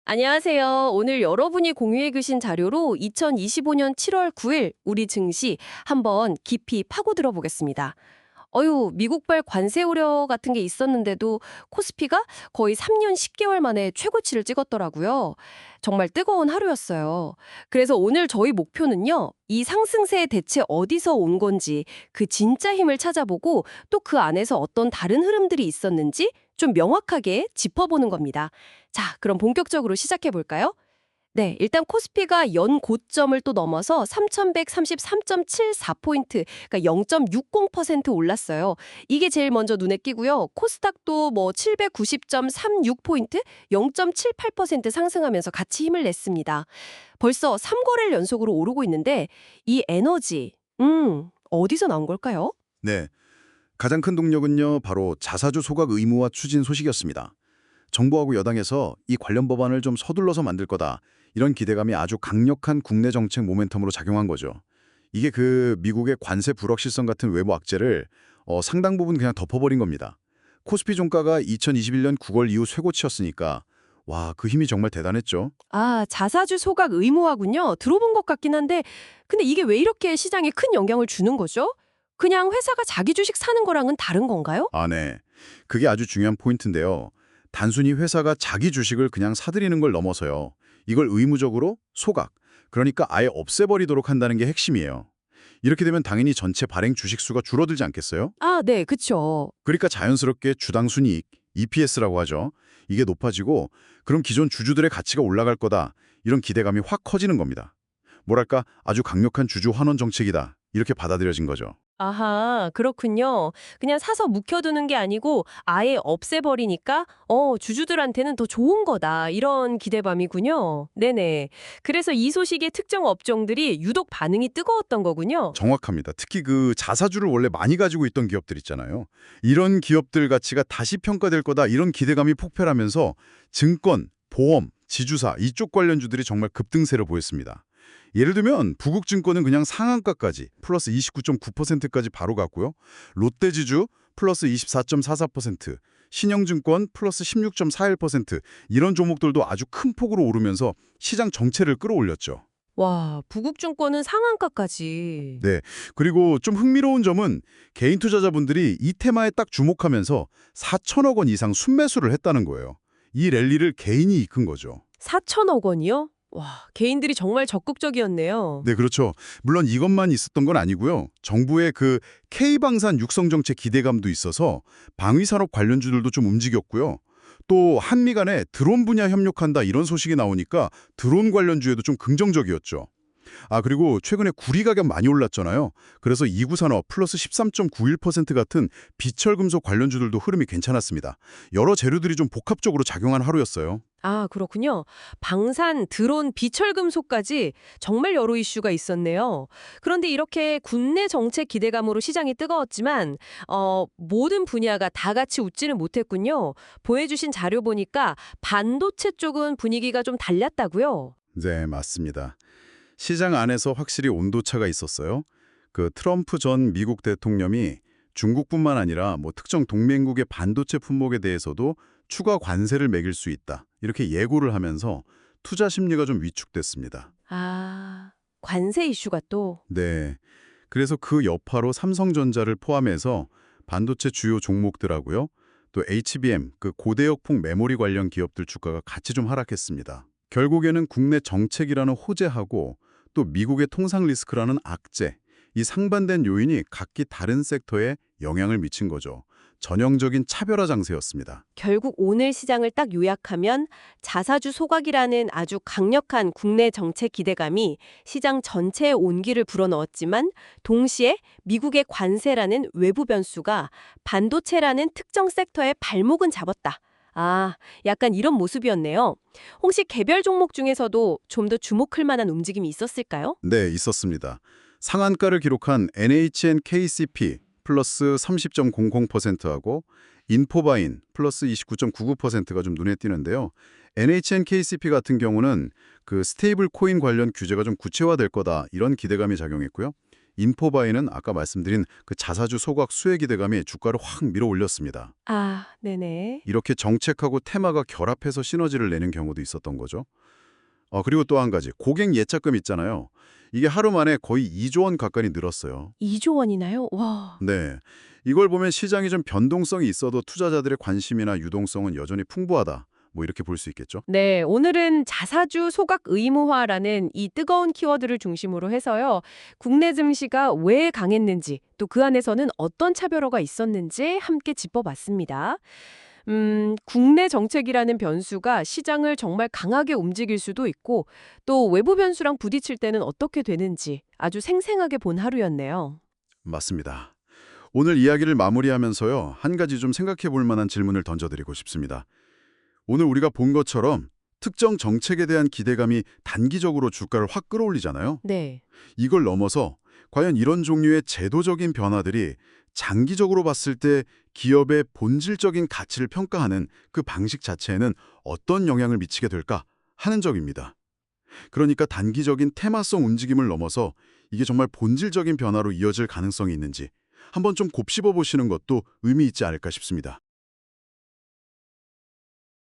안녕하세요. 오늘 여러분이 공유해 주신 자료로 2025년 7월 9일 우리 증시 한번 깊이 파고들어 보겠습니다. 미국발 관세 우려 같은 게 있었는데도 코스피가 거의 3년 10개월 만에 최고치를 찍었더라고요. 정말 뜨거운 하루였어요. 그래서 오늘 저희 목표는요, 이 상승세 대체 어디서 온 건지 그 진짜 힘을 찾아보고 또 그 안에서 어떤 다른 흐름들이 있었는지 좀 명확하게 짚어보는 겁니다. 자, 그럼 본격적으로 시작해 볼까요? 네, 일단 코스피가 연 고점을 또 넘어서 3,133.74포인트, 그러니까 0.60% 올랐어요. 이게 제일 먼저 눈에 띄고요. 코스닥도 뭐 790.36포인트, 0.78% 상승하면서 같이 힘을 냈습니다. 벌써 3거래일 연속으로 오르고 있는데 이 에너지, 어디서 나온 걸까요? 네, 가장 큰 동력은요, 바로 자사주 소각 의무화 추진 소식이었습니다. 정부하고 여당에서 이 관련 법안을 좀 서둘러서 만들 거다. 이런 기대감이 아주 강력한 국내 정책 모멘텀으로 작용한 거죠. 이게 그 미국의 관세 불확실성 같은 외부 악재를 상당 부분 그냥 덮어버린 겁니다. 코스피 종가가 2021년 9월 이후 최고치였으니까 와, 그 힘이 정말 대단했죠. 아, 자사주 소각 의무화군요. 들어본 것 같긴 한데, 근데 이게 왜 이렇게 시장에 큰 영향을 주는 거죠? 그냥 회사가 자기 주식 사는 거랑은 다른 건가요? 아, 네. 그게 아주 중요한 포인트인데요. 단순히 회사가 자기 주식을 그냥 사들이는 걸 넘어서요. 이걸 의무적으로 소각, 그러니까 아예 없애버리도록 한다는 게 핵심이에요. 이렇게 되면 당연히 전체 발행 주식 수가 줄어들지 않겠어요? 아, 네, 그쵸. 그러니까 자연스럽게 주당 순이익, EPS라고 하죠. 이게 높아지고 그럼 기존 주주들의 가치가 올라갈 거다. 이런 기대감이 확 커지는 겁니다. 뭐랄까 아주 강력한 주주 환원 정책이다. 이렇게 받아들여진 거죠. 아하, 그렇군요. 그냥 사서 묵혀두는 게 아니고 아예 없애버리니까 주주들한테는 더 좋은 거다. 이런 기대감이군요. 네네. 그래서 이 소식의 특정 업종들이 유독 반응이 뜨거웠던 거군요. 정확합니다. 특히 그 자사주를 원래 많이 가지고 있던 기업들 있잖아요. 이런 기업들 가치가 다시 평가될 거다 이런 기대감이 폭발하면서 증권, 보험, 지주사 이쪽 관련주들이 정말 급등세를 보였습니다. 예를 들면 부국증권은 그냥 상한가까지 플러스 29.9%까지 바로 갔고요. 롯데지주 플러스 24.44%, 신영증권 플러스 16.41% 이런 종목들도 아주 큰 폭으로 오르면서 시장 정체를 끌어올렸죠. 와, 부국증권은 상한가까지. 네. 그리고 좀 흥미로운 점은 개인 투자자분들이 이 테마에 딱 주목하면서 4천억 원 이상 순매수를 했다는 거예요. 이 랠리를 개인이 이끈 거죠. 4천억 원이요? 와, 개인들이 정말 적극적이었네요. 네, 그렇죠. 물론 이것만 있었던 건 아니고요. 정부의 그 K방산 육성 정책 기대감도 있어서 방위산업 관련주들도 좀 움직였고요. 또 한미 간에 드론 분야 협력한다 이런 소식이 나오니까 드론 관련주에도 좀 긍정적이었죠. 아, 그리고 최근에 구리 가격 많이 올랐잖아요. 그래서 이구산업 플러스 13.91% 같은 비철금속 관련주들도 흐름이 괜찮았습니다. 여러 재료들이 좀 복합적으로 작용한 하루였어요. 아, 그렇군요. 방산, 드론, 비철금속까지 정말 여러 이슈가 있었네요. 그런데 이렇게 국내 정책 기대감으로 시장이 뜨거웠지만 모든 분야가 다 같이 웃지는 못했군요. 보여주신 자료 보니까 반도체 쪽은 분위기가 좀 달랐다고요? 네, 맞습니다. 시장 안에서 확실히 온도차가 있었어요. 그 트럼프 전 미국 대통령이 중국뿐만 아니라 뭐 특정 동맹국의 반도체 품목에 대해서도 추가 관세를 매길 수 있다. 이렇게 예고를 하면서 투자 심리가 좀 위축됐습니다. 아, 관세 이슈가 또. 네. 그래서 그 여파로 삼성전자를 포함해서 반도체 주요 종목들하고요. 또 HBM, 그 고대역폭 메모리 관련 기업들 주가가 같이 좀 하락했습니다. 결국에는 국내 정책이라는 호재하고 또 미국의 통상 리스크라는 악재, 이 상반된 요인이 각기 다른 섹터에 영향을 미친 거죠. 전형적인 차별화 장세였습니다. 결국 오늘 시장을 딱 요약하면 자사주 소각이라는 아주 강력한 국내 정책 기대감이 시장 전체에 온기를 불어넣었지만 동시에 미국의 관세라는 외부 변수가 반도체라는 특정 섹터의 발목은 잡았다. 아, 약간 이런 모습이었네요. 혹시 개별 종목 중에서도 좀 더 주목할 만한 움직임이 있었을까요? 네, 있었습니다. 상한가를 기록한 NHNKCP 플러스 30.00%하고 인포바인 플러스 29.99%가 좀 눈에 띄는데요. NHNKCP 같은 경우는 그 스테이블 코인 관련 규제가 좀 구체화될 거다 이런 기대감이 작용했고요. 인포바이는 아까 말씀드린 그 자사주 소각 수혜 기대감이 주가를 확 밀어 올렸습니다. 아, 네네. 이렇게 정책하고 테마가 결합해서 시너지를 내는 경우도 있었던 거죠. 그리고 또 한 가지, 고객 예탁금 있잖아요. 이게 하루 만에 거의 2조 원 가까이 늘었어요. 2조 원이나요? 와. 네. 이걸 보면 시장이 좀 변동성이 있어도 투자자들의 관심이나 유동성은 여전히 풍부하다. 뭐 이렇게 볼 수 있겠죠. 네, 오늘은 자사주 소각 의무화라는 이 뜨거운 키워드를 중심으로 해서요. 국내 증시가 왜 강했는지, 또 그 안에서는 어떤 차별화가 있었는지 함께 짚어봤습니다. 국내 정책이라는 변수가 시장을 정말 강하게 움직일 수도 있고, 또 외부 변수랑 부딪힐 때는 어떻게 되는지 아주 생생하게 본 하루였네요. 맞습니다. 오늘 이야기를 마무리하면서요. 한 가지 좀 생각해 볼 만한 질문을 던져드리고 싶습니다. 오늘 우리가 본 것처럼 특정 정책에 대한 기대감이 단기적으로 주가를 확 끌어올리잖아요. 네. 이걸 넘어서 과연 이런 종류의 제도적인 변화들이 장기적으로 봤을 때 기업의 본질적인 가치를 평가하는 그 방식 자체에는 어떤 영향을 미치게 될까 하는 점입니다. 그러니까 단기적인 테마성 움직임을 넘어서 이게 정말 본질적인 변화로 이어질 가능성이 있는지 한번 좀 곱씹어 보시는 것도 의미 있지 않을까 싶습니다.